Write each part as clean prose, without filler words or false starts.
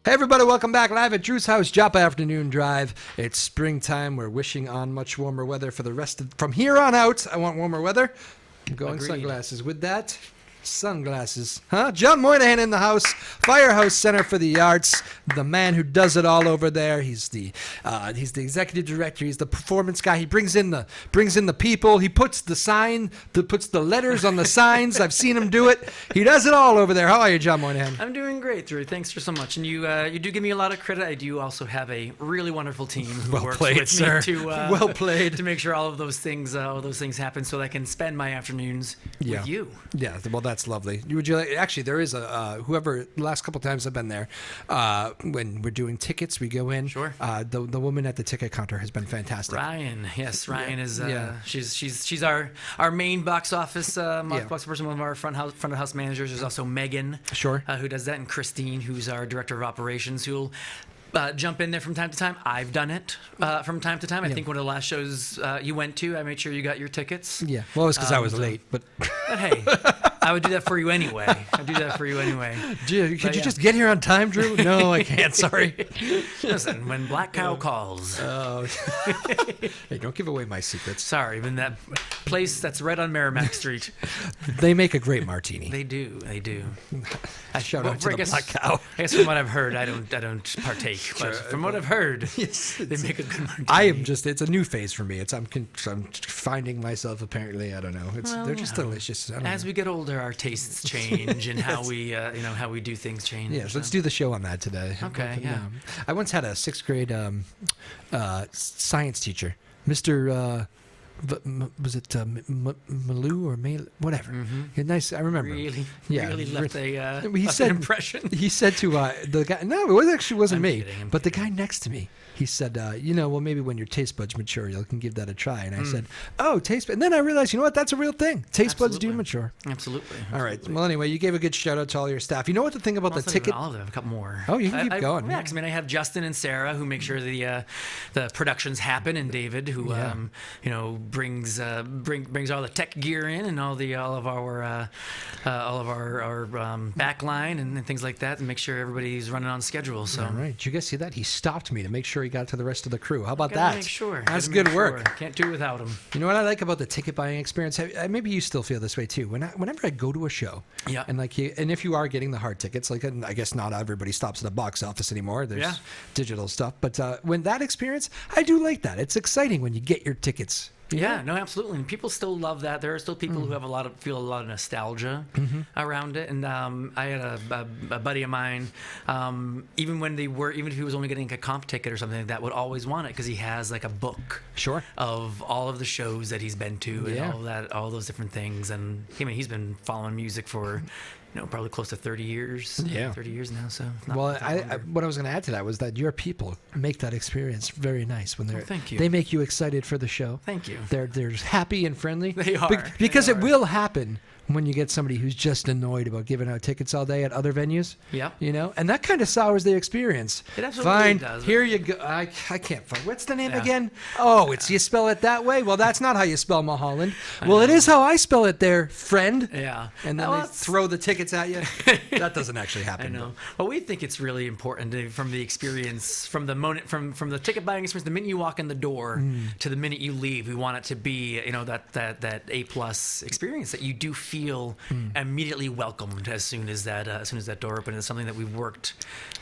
Hey everybody, welcome back live at Drew's house, Joppa Afternoon Drive. It's springtime. We're wishing on much warmer weather for the rest of... From here on out, I want warmer weather. I'm going Agreed. sunglasses. With that, sunglasses. Huh? John Moynihan in the house, Firehouse Center for the Arts, the man who does it all over there. He's the executive director. He's the performance guy. He brings in the people. He puts the letters on the signs. I've seen him do it. He does it all over there. How are you, John Moynihan? I'm doing great, Drew. Thanks for so much. And you do give me a lot of credit. I do also have a really wonderful team who works with me to make sure all those things happen, so that I can spend my afternoons with you. Yeah. Well, that's lovely. Would you actually? There is whoever. The last couple times I've been there, when we're doing tickets, we go in. Sure. The woman at the ticket counter has been fantastic. Ryan, yes, Ryan is. She's our main box office box person, one of our front of house managers. There's also Megan, Sure, who does that, and Christine, who's our director of operations, who'll jump in there from time to time. I've done it from time to time. I think one of the last shows you went to, I made sure you got your tickets. Yeah. Well, it's because I was late, but hey, I would do that for you anyway. Could you just get here on time, Drew? No, I can't. Sorry. Listen, when Black Cow calls. Oh. Hey, don't give away my secrets. Sorry, in that place that's right on Merrimack Street. They make a great martini. They do. Shout out to the Black Cow. I guess from what I've heard, I don't partake. But from what I've heard, yes, they make a good martini. I am just. It's a new phase for me. I'm finding myself. Apparently, I don't know. They're just delicious. As we get older, our tastes change, and how we do things change. Yes, let's do the show on that today. Okay, yeah. I once had a 6th grade science teacher, Mr. Was it Malou or May? Whatever. Mm-hmm. Nice. I remember. Really left an impression. He said to the guy. No, it wasn't me. But the guy next to me. He said, well, maybe when your taste buds mature, you can give that a try. And I said, oh, taste buds. And then I realized, you know what? That's a real thing. Taste buds do mature. Absolutely. All right. Well, anyway, you gave a good shout out to all your staff. You know what the thing about the ticket? All of them. I have a couple more. Oh, you can keep going. Yeah, because I have Justin and Sarah who make sure the productions happen, and David who brings all the tech gear in, and all of our backline and things like that, and make sure everybody's running on schedule. So. All right. Did you guys see that? He stopped me to make sure he got to the rest of the crew. How about that? Make sure. That's good work. Can't do without him. You know what I like about the ticket buying experience? Maybe you still feel this way too. Whenever I go to a show, and if you are getting the hard tickets, and I guess not everybody stops at a box office anymore. There's digital stuff, but when that experience, I do like that. It's exciting when you get your tickets. Yeah, no, absolutely. And people still love that. There are still people who have feel a lot of nostalgia around it. And I had a buddy of mine, even if he was only getting a comp ticket or something like that, would always want it because he has like a book of all of the shows that he's been to and all those different things. And he's been following music for probably close to 30 years. Yeah. 30 years now, so. What I was going to add to that was that your people make that experience very nice when thank you. They make you excited for the show. Thank you. They're happy and friendly. They are. Because it will happen when you get somebody who's just annoyed about giving out tickets all day at other venues. Yeah. And that kind of sours the experience. It absolutely does. Here you go. I can't find. What's the name again? Oh, you spell it that way? Well, that's not how you spell Moholland. Well, it is how I spell it there, friend. Yeah. And then they throw the tickets at you. That doesn't actually happen. I know. Well, we think it's really important from the experience, from the moment, from the ticket buying experience, the minute you walk in the door to the minute you leave. We want it to be, that A+ experience that you do feel immediately welcomed as soon as that door opened. It's something that we've worked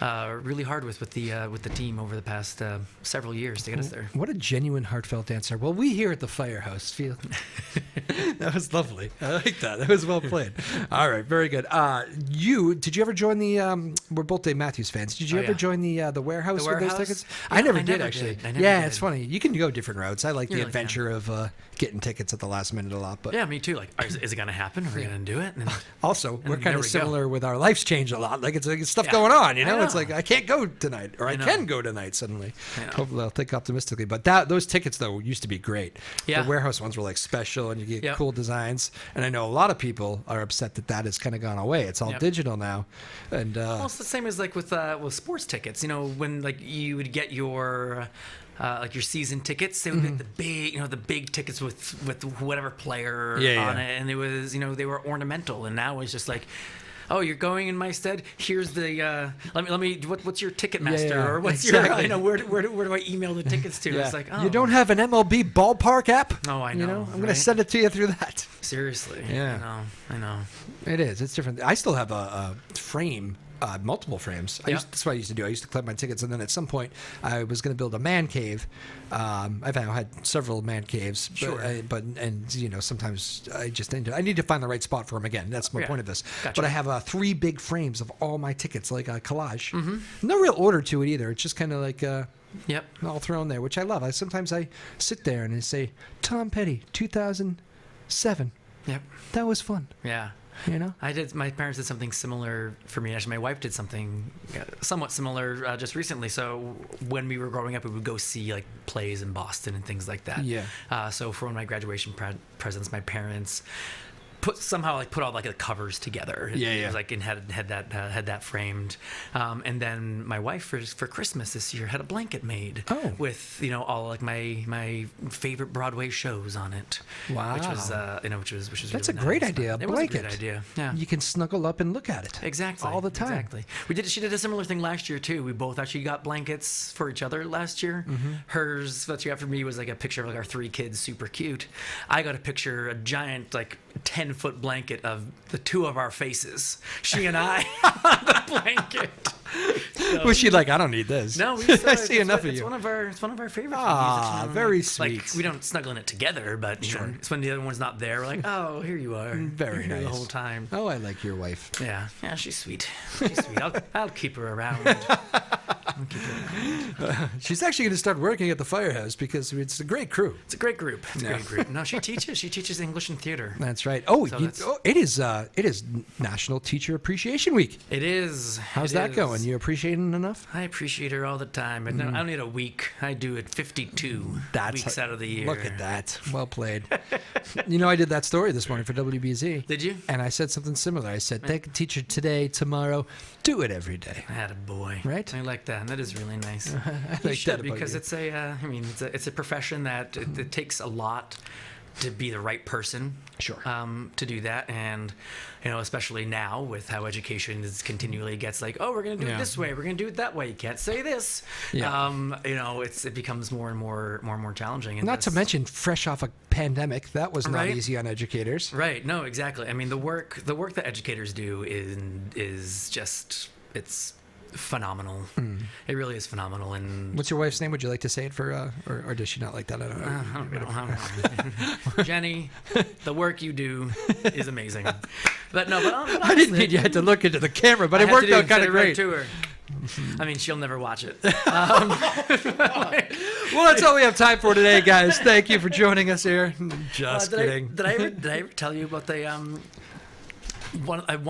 really hard with the team over the past several years to get us there. What a genuine, heartfelt answer. Well, we here at the Firehouse feel that was lovely. I like that. That was well played. All right, very good. Did you ever join the? We're both Dave Matthews fans. Did you ever join the warehouse with those tickets? Yeah, I never did actually. It's funny. You can go different routes. I like the adventure of getting tickets at the last minute a lot. But yeah, me too. Like, is it going to happen? Are we going to do it? Also, we're kind of similar with our life's changed a lot. Like it's stuff going on. It's like I can't go tonight, or I can go tonight suddenly. Hopefully, I'll think optimistically. But those tickets though used to be great. Yeah. The warehouse ones were like special, and you get cool designs. And I know a lot of people are upset that has kind of gone away. It's all digital now. And well, it's the same as like with sports tickets. When like you would get your your season tickets, they would get the big tickets with whatever player on it, and it was they were ornamental, and now it's just like oh, you're going in my stead. Here's the let me. What's your Ticketmaster Yeah, or what's exactly. your where do I email the tickets to? Yeah. It's like, oh, You don't have an MLB ballpark app? Oh, I know. You know, I'm going to right? send it to you through that. Seriously. Yeah. I know. It is. It's different. I still have a frame, multiple frames. That's what I used to do. I used to collect my tickets, and then at some point, I was going to build a man cave. I've had several man caves, Sure. but sometimes I just need to find the right spot for them again. That's my point of this. Gotcha. But I have 3 big frames of all my tickets, like a collage. Mm-hmm. No real order to it either. It's just kind of like Yep. all thrown there, which I love. Sometimes I sit there and I say, Tom Petty, 2007. Yep. That was fun. Yeah. You know? My parents did something similar for me. Actually, my wife did something somewhat similar just recently. So when we were growing up, we would go see like plays in Boston and things like that. Yeah. So for one of my graduation presents, my parents put all like the covers together. Yeah. It was like and had that framed, and then my wife for Christmas this year had a blanket made. Oh. With all like my favorite Broadway shows on it. Wow. Which was That's really a great nice. idea. It Blanket. was a great idea. Yeah. You can snuggle up and look at it. Exactly. All the time. Exactly. She did a similar thing last year too. We both actually got blankets for each other last year. Mm-hmm. Hers, what she got for me was like a picture of like our 3 kids, super cute. I got a giant like 10-foot blanket of the 2 of our faces. She and I on the blanket. So, Was she like, I don't need this? no, I see enough of it's you. One of our favorite. Ah, things. very like, sweet. Like we don't snuggle in it together, but you know, it's when the other one's not there. We're like, oh, here you are. Very You're here nice. the whole time. Oh, I like your wife. Yeah, she's sweet. She's sweet. I'll keep her around. She's actually going to start working at the firehouse because it's a great crew. It's a great group. No, she teaches. She teaches English and theater. That's right. Oh, So it is National Teacher Appreciation Week. It is. How's that going? You appreciating enough? I appreciate her all the time. But no, I don't need a week. I do it 52 weeks out of the year. Look at that. Well played. I did that story this morning for WBZ. Did you? And I said something similar. I said, thank a teacher today, tomorrow. Do it every day. I had a boy. Right? I like that. That is really nice. I You like should, that about because you. it's a profession that it takes a lot to be the right person. Sure. To do that, and especially now with how education is continually gets like, oh, we're going to do it this way, we're going to do it that way. You can't say this. Yeah. It becomes more and more challenging. And Not to mention, fresh off a pandemic, that was not Right. easy on educators. Right. No, exactly. I mean, the work that educators do is just it's phenomenal. It really is phenomenal. And What's your wife's name? Would you like to say it for, or does she not like that? I don't know. I don't know. Jenny, the work you do is amazing. But I didn't mean you had to look into the camera, but it had worked to out kind of right great. to her. I mean, she'll never watch it. Well, that's all we have time for today, guys. Thank you for joining us here. Just kidding. Did I ever tell you about the one of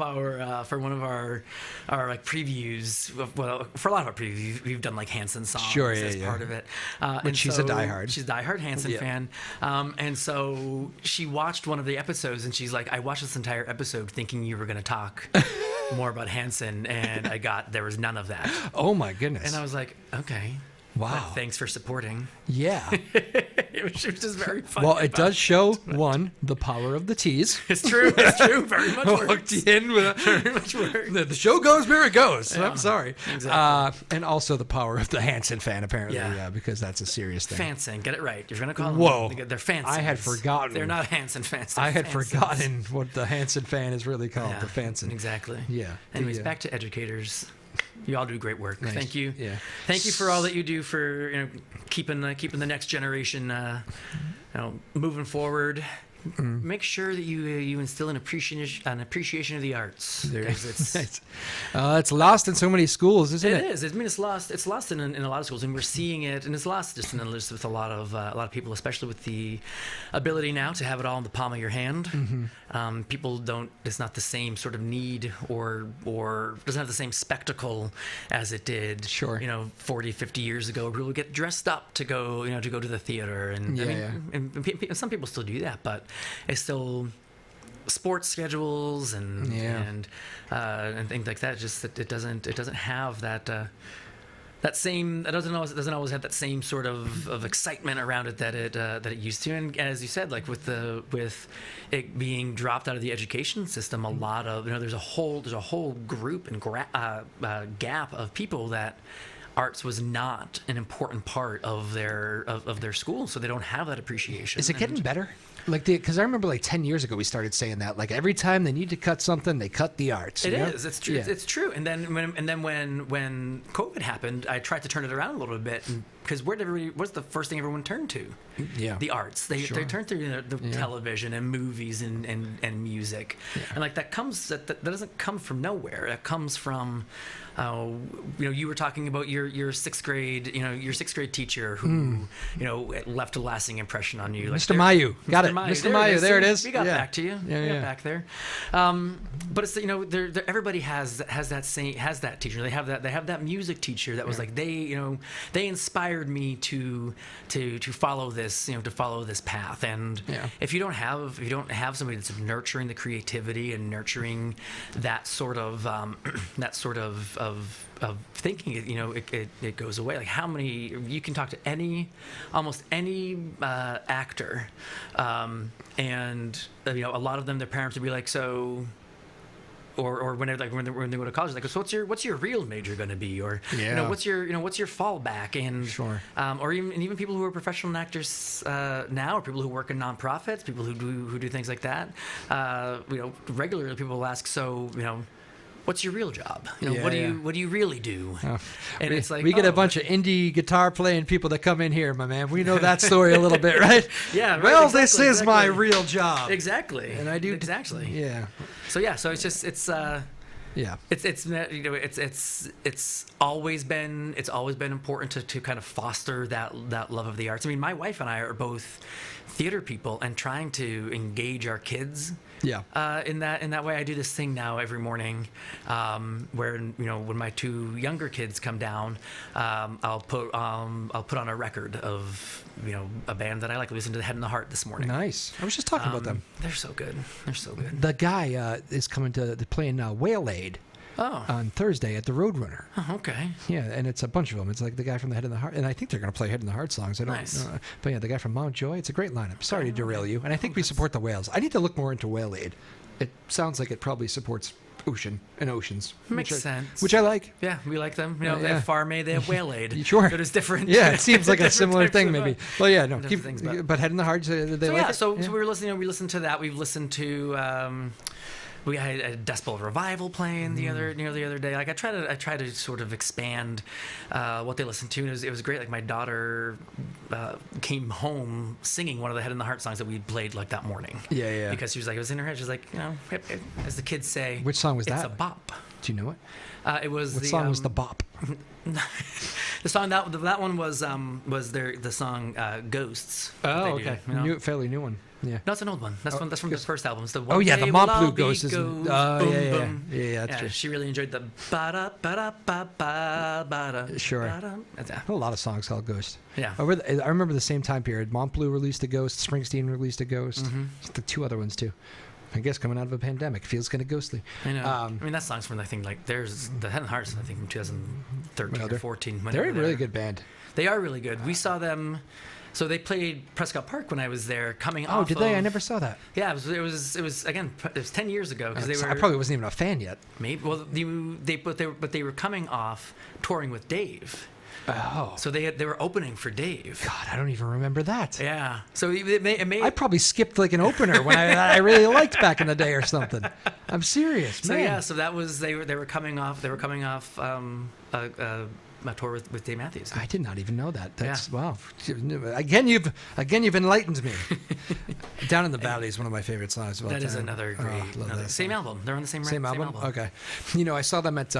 our like previews? Well, for a lot of our previews, we've done like Hanson songs Sure, yeah, as yeah. part of it. But she's a diehard. She's a diehard Hanson Yeah. fan, and so she watched one of the episodes, and she's like, "I watched this entire episode thinking you were going to talk more about Hanson, and there was none of that." Oh my goodness. And I was like, "Okay, Wow. but thanks for supporting." Yeah. It was just very funny. Well, it does show, one, the power of the tease. It's true. It's true. Very much Walked works. in with Very much works. the show goes where it goes. Yeah, I'm sorry. exactly. And also the power of the Hanson fan, apparently, Yeah. because that's a serious thing. Fanson, get it right. You're gonna call them. Whoa. They're Fansons. I had forgotten. They're not Hanson fans. They're I had Fansons. forgotten what the Hanson fan is really called, Yeah, the Fanson. Exactly. Yeah. Anyways, The, back to educators. You all do great work. Nice. Thank you. Yeah. Thank you for all that you do for keeping the next generation moving forward. Make sure that you instill an appreciation of the arts. There- 'Cause it's it's lost in so many schools, isn't it? It is. I mean, it's lost. It's lost in a lot of schools, and we're seeing it. And it's lost just with a lot of people, especially with the ability now to have it all in the palm of your hand. People don't. It's not the same sort of need or doesn't have the same spectacle as it did. Sure. 40, 50 years ago, where people would get dressed up to go to the theater, and and some people still do that, but it's still sports schedules and things like that. Just that it doesn't have that it doesn't always have that same sort of excitement around it that it used to. And as you said, like with it being dropped out of the education system, a lot of there's a whole group and gap of people that arts was not an important part of their school, so they don't have that appreciation. Is it getting better? Like because I remember like 10 years ago we started saying that like every time they need to cut something, they cut the arts. It is. It's true. Yeah. It's true. And then when COVID happened, I tried to turn it around a little bit, because what's the first thing everyone turned to? Yeah. The arts. They turned to the television and movies and music, and like that doesn't come from nowhere. That comes from. You were talking about your sixth grade teacher who left a lasting impression on you. Like Mr. Mayu, got it. Mr. Mayu, there it is. We got back to you. We got back there. But it's everybody has that teacher. They have that music teacher that was like they inspired me to follow this path. And if you don't have somebody that's nurturing the creativity and nurturing that sort of thinking, it goes away. Like how many you can talk to almost any actor, and a lot of them, their parents would be like, so. Or when they go to college, like, so what's your real major going to be, or what's your fallback, and sure, or even people who are professional actors now, or people who work in nonprofits, people who do things like that. Regularly people will ask, so what's your real job? What do you really do? Oh. And it's like we get a bunch of indie guitar playing people that come in here, my man. We know that story a little bit, right? Yeah. Right, well, this is my real job. Exactly. And I do exactly. Yeah. So it's always been important to kind of foster that love of the arts. I mean, my wife and I are both theater people, and trying to engage our kids. Yeah. In that way, I do this thing now every morning, where when my two younger kids come down, I'll put on a record of a band that I like. Listen to the Head and the Heart this morning. Nice. I was just talking about them. They're so good. The guy is coming to playing Whale Aid. Oh. On Thursday at the Roadrunner. Oh, okay. Yeah, and it's a bunch of them. It's like the guy from the Head and the Heart, and I think they're going to play Head and the Heart songs. I don't know. But yeah, the guy from Mount Joy. It's a great lineup. Sorry to derail you. And I think we support the whales. I need to look more into Whale Aid. It sounds like it probably supports ocean and oceans. Makes sense. Which I like. Yeah, we like them. They have Farm Aid, they have Whale Aid. Sure. So there's different. Yeah, it seems like a similar thing maybe. Well, yeah, no. Things, but Head and the Heart, they like it? So we were listening. We listened to that. We've listened to. We had a Dust Bowl Revival playing the other day. Like I try to sort of expand what they listen to. And it was great. Like my daughter came home singing one of the Head and the Heart songs that we played like that morning. Yeah. Because she was like, it was in her head. She was like, as the kids say. Which song was that? It's a bop. Do you know it? It was what song was the bop? The song that one was the song Ghosts. Oh, okay. Fairly new one. Yeah. No, it's an old one. That's from the first album. It's the one the Montbleu Ghost. Yeah, that's true. She really enjoyed the ba-da, ba-da, ba-ba, ba-da. Sure. A lot of songs called Ghost. Yeah. I remember the same time period. Montbleu released a Ghost. Springsteen released a Ghost. Mm-hmm. The two other ones too. I guess coming out of a pandemic feels kind of ghostly. I know. I mean, that song's from there's the Head and Hearts. I think from 2013 or 14. They're a really good band. They are really good. We saw them. So they played Prescott Park when I was there. Oh, did they? I never saw that. Yeah, it was again. It was 10 years ago because I probably wasn't even a fan yet. Maybe. Well, they were coming off touring with Dave. Oh. So they were opening for Dave. God, I don't even remember that. Yeah. So it made I probably skipped like an opener when I really liked back in the day or something. I'm serious, man. So that was they were coming off a tour with Dave Matthews. I did not even know that. That's wow. Again, you've enlightened me. Down in the Valley is one of my favorite songs. That is another great. Same album. They're on the same album. Okay. I saw them at.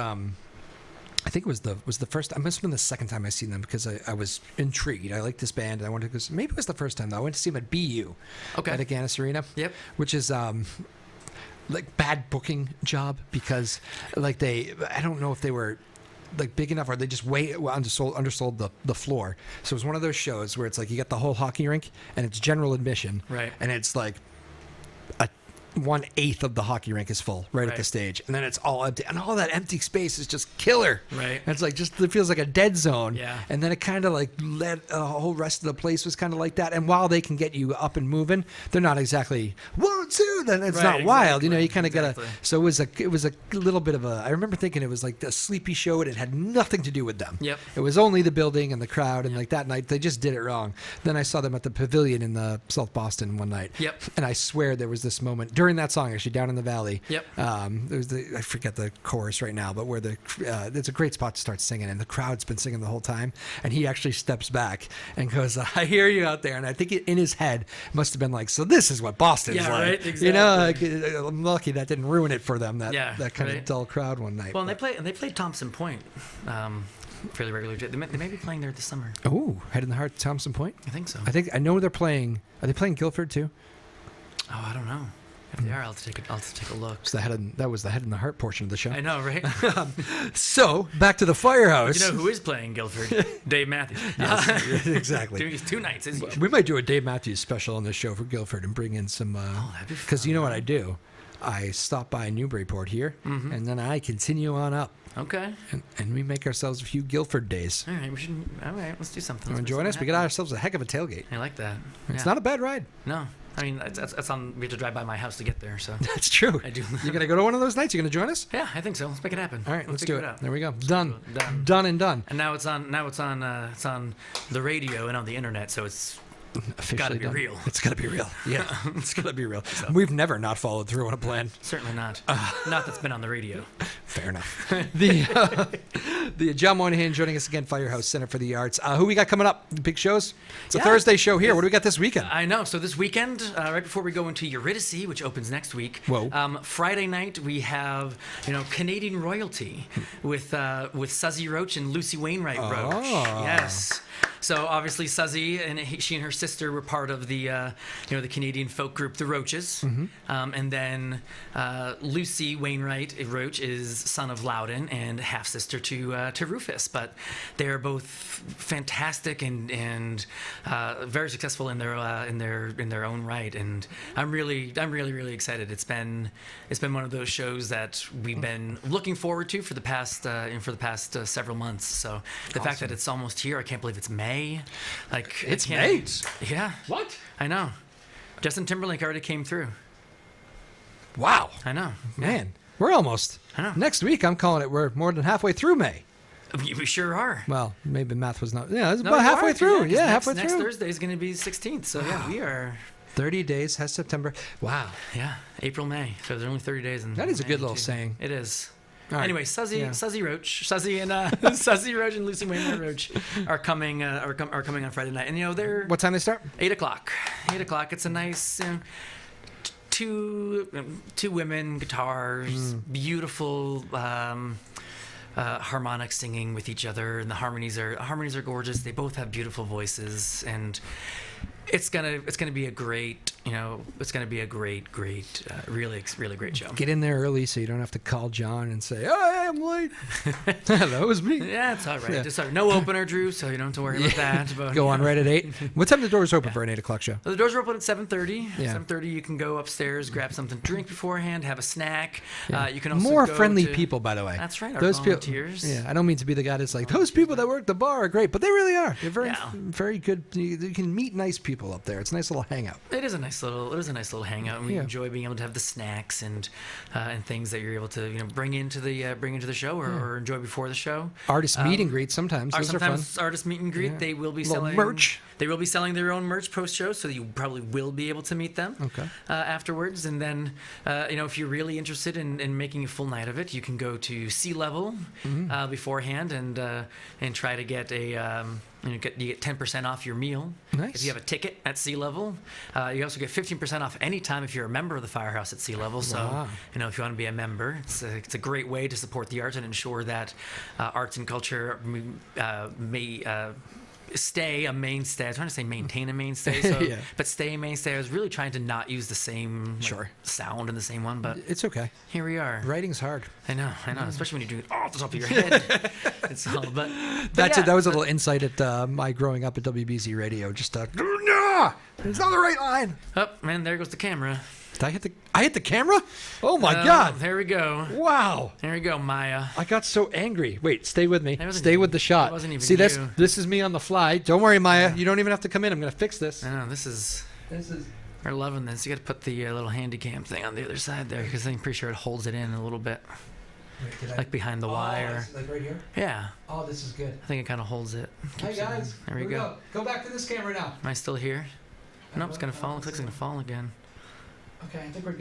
I think it was the first. It must have been the second time I seen them because I was intrigued. I liked this band and I wanted to go. Maybe it was the first time though. I went to see them at BU. Okay. At Agganis Arena. Yep. Which is like bad booking job because like I don't know if they were like big enough or they just undersold the floor. So it was one of those shows where it's like you got the whole hockey rink and it's general admission. Right. And it's like a 1/8 of the hockey rink is full at Right. the stage, and then it's all empty, and all that empty space is just killer. Right. And it's like it feels like a dead zone. Yeah. And then it kind of like let the whole rest of the place was kind of like that. And while they can get you up and moving, they're not exactly 1, 2. Then it's Right, not wild. You know, you kind of exactly. gotta. So it was a little bit of a. I remember thinking it was like a sleepy show, and it had nothing to do with them. Yep. It was only the building and the crowd, and like that night they just did it wrong. Then I saw them at the Pavilion in the South Boston one night. Yep. And I swear there was this moment during that song, actually down in the valley. Yep. There was I forget the chorus right now, but where it's a great spot to start singing, and the crowd's been singing the whole time, and he actually steps back and goes, "I hear you out there," and I think in his head must have been like, "So this is what Boston's Yeah, like." right, exactly. You know, like, I'm lucky that didn't ruin it for them. That kind right. of dull crowd one night. Well, and they played Thompson Point fairly regularly. They may be playing there this summer. Oh, Head in the Heart, Thompson Point. I think so. I know they're playing. Are they playing Guilford too? Oh, I don't know. If they are, I'll have to take a look. So that was the Head in the Heart portion of the show. I know, right? So back to the Firehouse. You know who is playing Guilford? Dave Matthews. Yes, exactly. Two nights. As usual. We might do a Dave Matthews special on this show for Guilford and bring in some. that'd be Because you know what I do? I stop by Newburyport here, and then I continue on up, Okay. and we make ourselves a few Guilford days. All right. All right. Let's do something. Want Let's to make join us? something We got happen. ourselves a heck of a tailgate. I like that. It's Yeah. not a bad ride. No. I mean, it's on. We have to drive by my house to get there. So. That's true. I do. You're gonna go to one of those nights? You're gonna join us? Yeah, I think so. Let's make it happen. All right, let's do figure it. out. There we go. Done. Done. Done and done. And now it's on the radio and on the internet, so it's Officially gotta be done. real. It's gotta be real. Yeah, it's gotta be real. We've never not followed through on a plan. certainly not. Not that's been on the radio. Fair enough. The John Moynihan joining us again, Firehouse Center for the Arts. Who we got coming up? Big shows? It's a Yeah. Thursday show here. What do we got this weekend? I know. So this weekend, right before we go into Eurydice, which opens next week, Whoa. Friday night we have Canadian royalty with Suzy Roach and Lucy Wainwright Roach. Oh. Yes. So obviously Suzy and she and her sister were part of the the Canadian folk group the Roaches, and then Lucy Wainwright Roach is son of Loudon and half sister to Rufus. But they're both fantastic and very successful in their own right. And I'm really excited. It's been one of those shows that we've been looking forward to for the past several months. So the fact that it's almost here, I can't believe it's May. Like It's I can't- May? Yeah. What? I know. Justin Timberlake already came through. Wow. I know. Man, we're almost. I know. Next week, I'm calling it. We're more than halfway through May. We sure are. Well, maybe math was not. Yeah, it's No, about you halfway are, through. 'cause Yeah, next, halfway Next through. Thursday is going to be the 16th. So yeah, we are. 30 days has September. Wow. Yeah, April, May. So there's only 30 days. That is a good little saying. It is. All right. Anyway, Suzy Yeah. Roach, Suzy and Suzy Roach and Lucy Wainwright Roach are coming on Friday night, and they're What time they start? 8:00. 8:00. It's a nice two women, guitars, beautiful harmonic singing with each other, and the harmonies are gorgeous. They both have beautiful voices, and it's gonna be a great really great show. Get in there early so you don't have to call John and say, "Oh, I'm late." That was me. Yeah, it's all right. Yeah. Just no opener, Drew, so you don't have to worry about that. But, Go on right at 8. What time the doors open for an 8:00 show? The doors are open at 7:30. Yeah. 7:30, you can go upstairs, grab something to drink beforehand, have a snack. Yeah. You can also More go friendly to- people, by the way. That's right, our Those people. volunteers. Yeah, I don't mean to be the guy that's like those people that work the bar are great, but they really are. They're very, Yeah. very good. You can meet nice people up there. It's a nice little hangout. It is a nice little hangout, and we Yeah. enjoy being able to have the snacks and things that you're able to bring into the show or enjoy before the show. Artist meet and greet sometimes. Those are fun. Sometimes artist meet and greet. Yeah. They will be Little selling merch. They will be selling their own merch post show, so you probably will be able to meet them. Okay. Afterwards, and then if you're really interested in making a full night of it, you can go to Sea Level beforehand and try to get a. You get 10% off your meal Nice. if you have a ticket at Sea Level. You also get 15% off anytime if you're a member of the Firehouse at Sea Level. So, Wow. if you want to be a member, it's a great way to support the arts and ensure that arts and culture may stay a mainstay. I was trying to say maintain a mainstay, Yeah. but stay a mainstay. I was really trying to not use the same Sure. sound in the same one, but It's okay. here we are. Writing's hard. I know, especially when you're doing it off the top of your head. It's all, but That's yeah, it. That was a little insight at my growing up at WBZ Radio. Just no, it's not the right line. Oh man, there goes the camera. Did I hit the camera? Oh my God. There we go. Wow. There we go, Maya. I got so angry. Wait, stay with me. wasn't Stay even- with the shot. that wasn't even See, you. this is me on the fly. Don't worry, Maya. You don't even have to come in. I'm going to fix this. I know, this is... We're loving this. You got to put the little handy cam thing on the other side there, because I'm pretty sure it holds it in a little bit. Wait, Like behind the wire. Like right here? Yeah. Oh, this is good. I think it kind of holds it. Hi, Keeps it in. guys. There we Here go. Go back to this camera now. Am I still here? Nope, it's going to fall. Looks like it's going to fall again. Okay, I think we're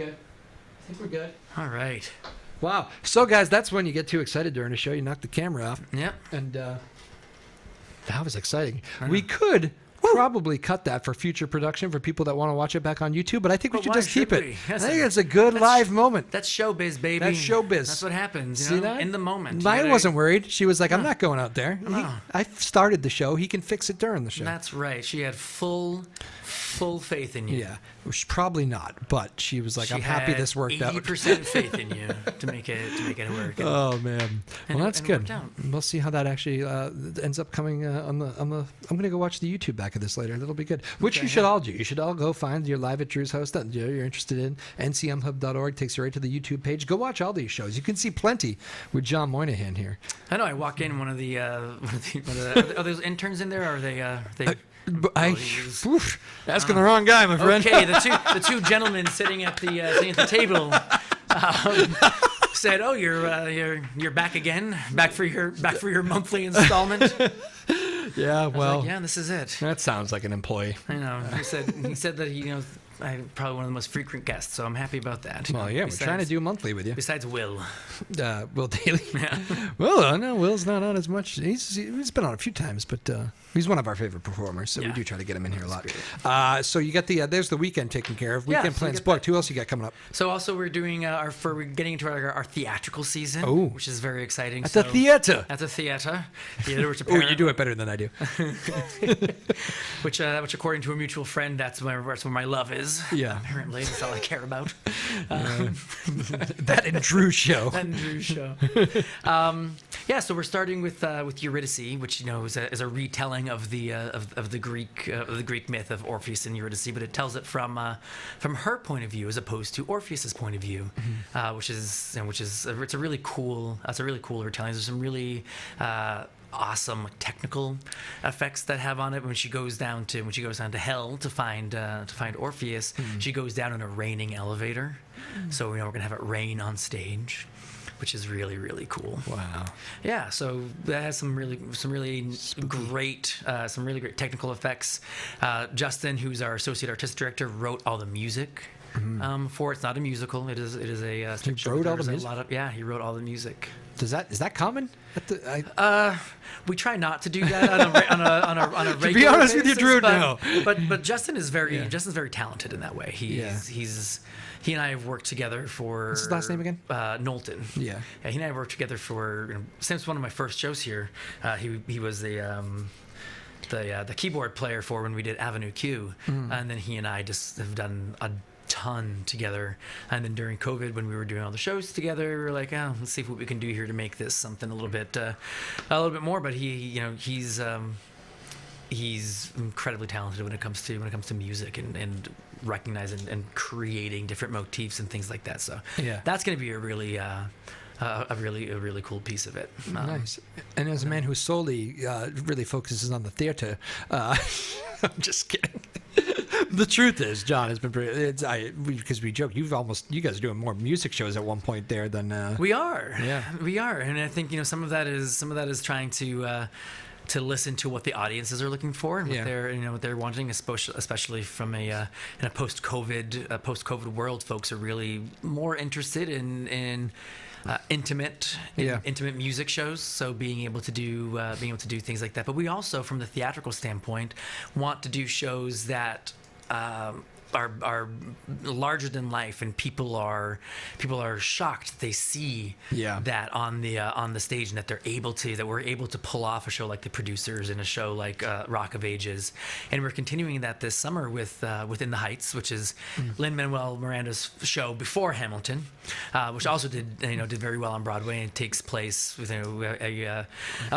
good. All right. Wow. So, guys, that's when you get too excited during a show. You knock the camera off. Yep. And that was exciting. I know. We could probably cut that for future production for people that want to watch it back on YouTube, but I think we But should why just keep should it. we? I That's think a- it's a good that's- live moment. That's showbiz, baby. That's showbiz. That's what happens. You See know? that? In the moment. You Maya gotta- wasn't worried. She was like, I'm not going out there. No. I started the show. He can fix it during the show. That's right. She had full faith in you. Yeah. Well, probably not, but she was like, She I'm happy had this worked out. 80% faith in you to make it work. And Oh man, And well it- that's and it good. worked out. We'll see how that actually ends up coming on the. I'm gonna go watch the YouTube back of this later. That'll be good. Which Okay, you should yeah. all do. You should all go find your Live at Drew's house that you're interested in. NCMHub.org takes you right to the YouTube page. Go watch all these shows. You can see plenty with John Moynihan here. I know. I walk in. One of the are those interns in there? Or are they? Oof, asking the wrong guy, my friend. Okay, the two gentlemen sitting at the table said, "Oh, you're back again, back for your monthly installment." Yeah, I was well, like, yeah, this is it. that sounds like an employee. I know. He said that I'm probably one of the most frequent guests, so I'm happy about that. Well, yeah, we're trying to do monthly with you. Besides Will. Will Daly. Yeah. Well, no, Will's not on as much. He's been on a few times, but he's one of our favorite performers, so we Yeah. do try to get him in here a lot. So you got there's the weekend taken care of. Weekend so we plans get booked. Who else you got coming up? So also we're doing we're getting into our theatrical season, Oh. which is very exciting. At the theater. At the theater, which Oh, you do it better than I do. which according to a mutual friend, that's where my love is. Yeah. Apparently, that's all I care about. That and Drew show. That Drew show. So we're starting with Eurydice, which is a retelling of the Greek myth of Orpheus and Eurydice, but it tells it from her point of view as opposed to Orpheus's point of view, which is it's a really cool retelling. There's some really awesome technical effects that have on it. When she goes down to hell to find Orpheus, she goes down in a raining elevator. So we're gonna have it rain on stage, which is really, really cool. Wow. Yeah, so that has some really great technical effects. Justin, who's our associate artistic director, wrote all the music for it. It's not a musical. It is a He show. wrote all the There's music? he wrote all the music. Is that common? We try not to do that on a regular be honest with you, basis, Drew, but, no. But Justin is Justin's very talented in that way. He and I have worked together for. What's his last name again? Knowlton. Yeah. He and I have worked together for since one of my first shows here. He was the keyboard player for when we did Avenue Q, and then he and I just have done a ton together. And then during COVID, when we were doing all the shows together, we were like, let's see what we can do here to make this something a little bit more. But he's incredibly talented when it comes to music and recognizing and creating different motifs and things like that. So Yeah. that's going to be a really cool piece of it. Nice. And as a man who solely really focuses on the theater, I'm just kidding. The truth is, John has been because we joke. You guys are doing more music shows at one point there than We are. Yeah. We are, and I think some of that is trying to listen to what the audiences are looking for and what they're wanting, especially from in a post-COVID world. Folks are really more interested in intimate music shows, so being able to do things like that. But we also, from the theatrical standpoint, want to do shows that are larger than life, and people are shocked they see that on the stage, and that we're able to pull off a show like The Producers and a show like Rock of Ages. And we're continuing that this summer with Within the Heights, which is Lin-Manuel Miranda's show before Hamilton, which also did very well on Broadway, and takes place with a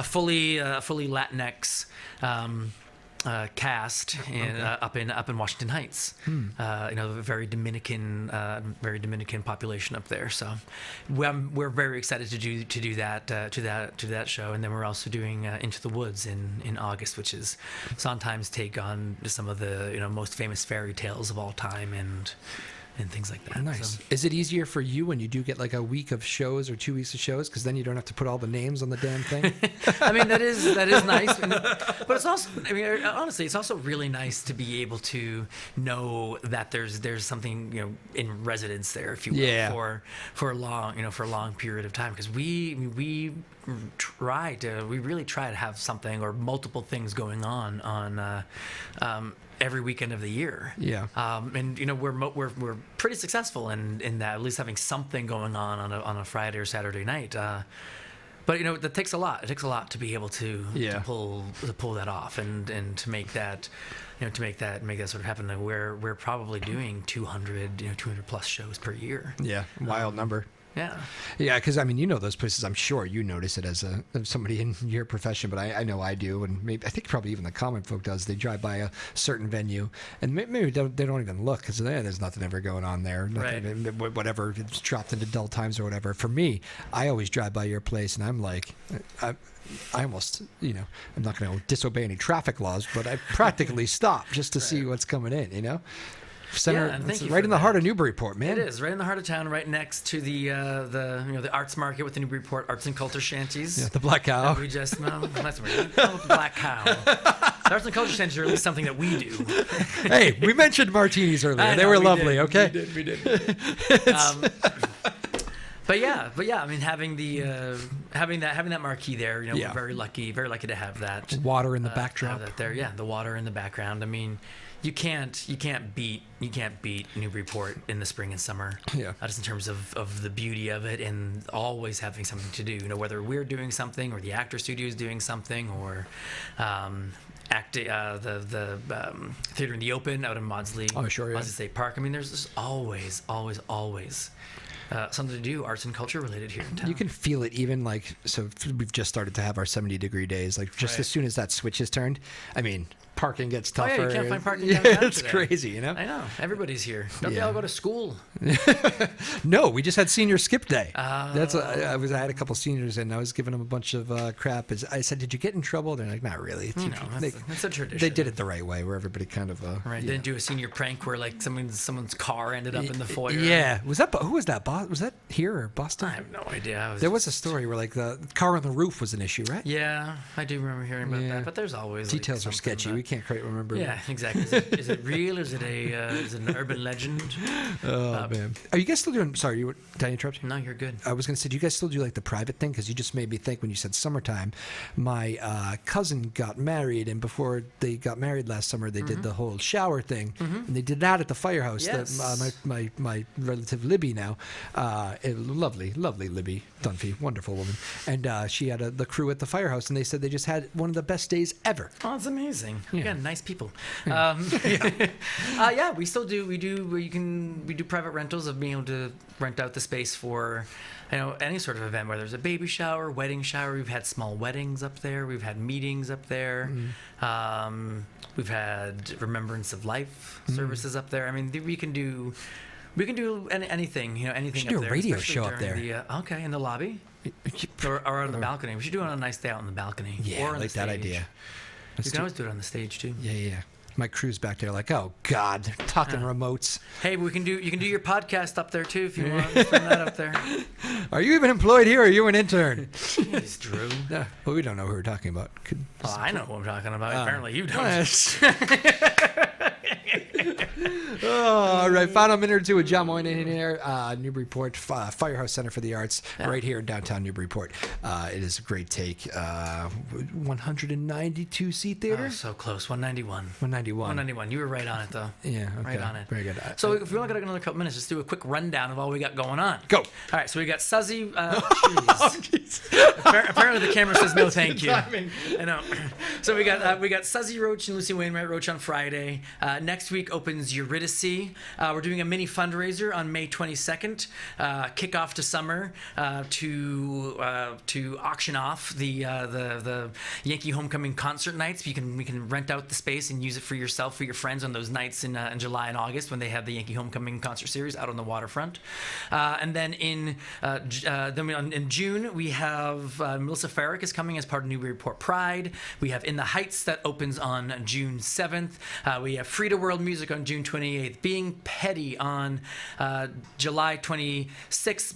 fully Latinx cast up in Washington Heights. A very Dominican population up there. So we're very excited to do that show, and then we're also doing Into the Woods in August, which is Sondheim's take on some of the most famous fairy tales of all time and things like that. Nice. So. Is it easier for you when you do get like a week of shows or 2 weeks of shows, because then you don't have to put all the names on the damn thing? I mean, that is nice, but it's also, honestly, it's also really nice to be able to know that there's something in residence there, if you will, for a long period of time, because we really try to have something or multiple things going on every weekend of the year. Yeah. And we're pretty successful in that, at least having something going on a Friday or Saturday night. But that takes a lot. It takes a lot to be able to pull that off and to make that to make that sort of happen. We're probably doing 200 plus shows per year. Yeah, wild number. Yeah. Yeah, because those places. I'm sure you notice it as somebody in your profession, but I know I do, and maybe I think probably even the common folk does. They drive by a certain venue, and maybe they don't even look because there's nothing ever going on there. Nothing, right. Whatever, it's dropped into dull times or whatever. For me, I always drive by your place, and I'm like, I almost, I'm not going to disobey any traffic laws, but I practically stop just to see what's coming in. Center, it's right in the heart of Newburyport, man. It is right in the heart of town, right next to the arts market with the Newburyport Arts and Culture Shanties. Yeah, the Black Cow. We just that's the Black Cow. The Arts and Culture Shanties are at least something that we do. Hey, we mentioned martinis earlier. They were lovely. Okay. We did. But yeah. I mean, having that marquee there, we're very lucky to have that. Water in the backdrop. Have that there, the water in the background. I mean, you can't beat Newburyport in the spring and summer. Yeah. Just in terms of the beauty of it and always having something to do. Whether we're doing something or the actor studio is doing something or. The Theater in the Open out in Maudsley. Oh, sure, yeah. Maudsley State Park. I mean, there's just always something to do, arts and culture related here in town. You can feel it even so we've just started to have our 70-degree days. As soon as that switch is turned, I mean, parking gets tougher. Oh, yeah, you can't find parking downtown it's today. crazy, I know. Everybody's here. Don't they all go to school? No, we just had senior skip day. I had a couple seniors, and I was giving them a bunch of crap. I said, "Did you get in trouble?" They're like, "Not really." That's a tradition. They did it the right way, where everybody kind of right. They didn't do a senior prank where someone's car ended up in the foyer. Yeah, who was that? Was that here or Boston? I have no idea. There was a story where the car on the roof was an issue, right? Yeah, I do remember hearing about that. But there's always details are sketchy. We can't quite remember. Yeah, exactly. Is it real? Is it an urban legend? Oh man, are you guys still doing? Sorry, did I interrupt you? No, you're good. I was going to say, do you guys still do the private thing? Because you just made me think when you said summertime. My cousin got married, and before they got married last summer, they did the whole shower thing, and they did that at the firehouse. Yes. My relative Libby now, lovely Libby Dunphy, wonderful woman, and she had the crew at the firehouse, and they said they just had one of the best days ever. Oh, that's amazing. Yeah, nice people. We still do. We do private rentals of being able to rent out the space for any sort of event, whether there's a baby shower, wedding shower. We've had small weddings up there. We've had meetings up there. We've had Remembrance of Life services up there. I mean, we can do anything. Anything. We should up do a there, radio show up there. In the lobby or on the balcony. We should do it on a nice day out on the balcony. Yeah, or I like that idea. You can always do it on the stage too. Yeah. My crew's back there oh God, they're talking remotes. Hey, you can do your podcast up there too if you want. Throw that up there. Are you even employed here, or are you an intern? Jeez, Drew. Yeah, well, we don't know who we're talking about. I know who I'm talking about. Apparently you don't. All right, final minute or two with John Moynihan here, Newburyport Firehouse Center for the Arts, right here in downtown Newburyport. It is a great take. 192 seat theater. Oh, so close. 191. 191. You were right on it though. Yeah, okay. Right on it. Very good. So if we only got another couple minutes, let's do a quick rundown of all we got going on. Go. All right, so we got Suzzy. Apparently the camera says no, thank you. I know. So we got Suzzy Roach and Lucy Wainwright Roach on Friday. Next week opens Eurydice. We're doing a mini fundraiser on May 22nd, kickoff to summer, to auction off the Yankee Homecoming concert nights. We can rent out the space and use it for yourself, for your friends on those nights in July and August when they have the Yankee Homecoming concert series out on the waterfront. And then in June we have Melissa Farrick is coming as part of Newburyport Pride. We have In the Heights that opens on June 7th. We have Frida World Music on June 28th. Being Petty on July 26th.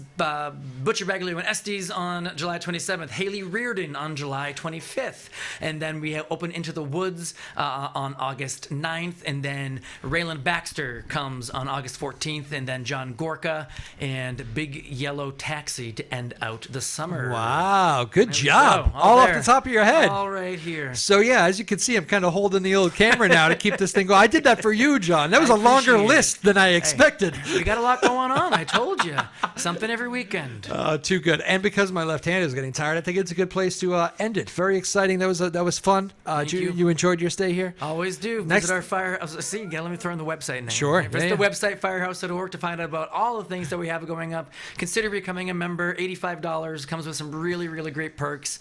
Butcher Baglio and Estes on July 27th. Haley Reardon on July 25th. And then we have Open Into the Woods on August 9th. And then Raylan Baxter comes on August 14th. And then John Gorka and Big Yellow Taxi to end out the summer. Wow, good job. All off the top of your head. All right here. So yeah, as you can see, I'm kind of holding the old camera now to keep this thing going. I did that for you, John. That was a longer list than I expected. We got a lot going on. I told you. Something every weekend. Too good. And because my left hand is getting tired, I think it's a good place to end it. Very exciting. That was fun. You enjoyed your stay here? Always do. Visit our firehouse. See, let me throw in the website name. Sure. Visit the website, firehouse.org, to find out about all the things that we have going up. Consider becoming a member. $85. Comes with some really, really great perks.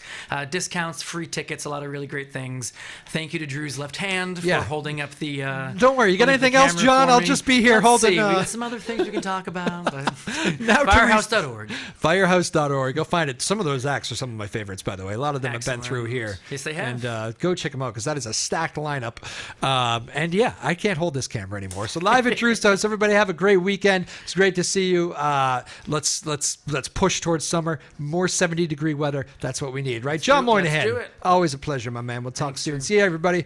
Discounts, free tickets, a lot of really great things. Thank you to Drew's left hand for holding up the... Don't worry. You got anything else, John? I'll just be here holding... We got some other things we can talk about. Firehouse.org. Firehouse.org. Go find it. Some of those acts are some of my favorites, by the way. A lot of them have been through here. Yes, they have. And go check them out because that is a stacked lineup. And yeah, I can't hold this camera anymore. So live at Drew's Toast. Everybody have a great weekend. It's great to see you. Let's push towards summer. More 70-degree weather. That's what we need, right? John Moynihan. Let's do it. Always a pleasure, my man. We'll talk soon. See you, everybody.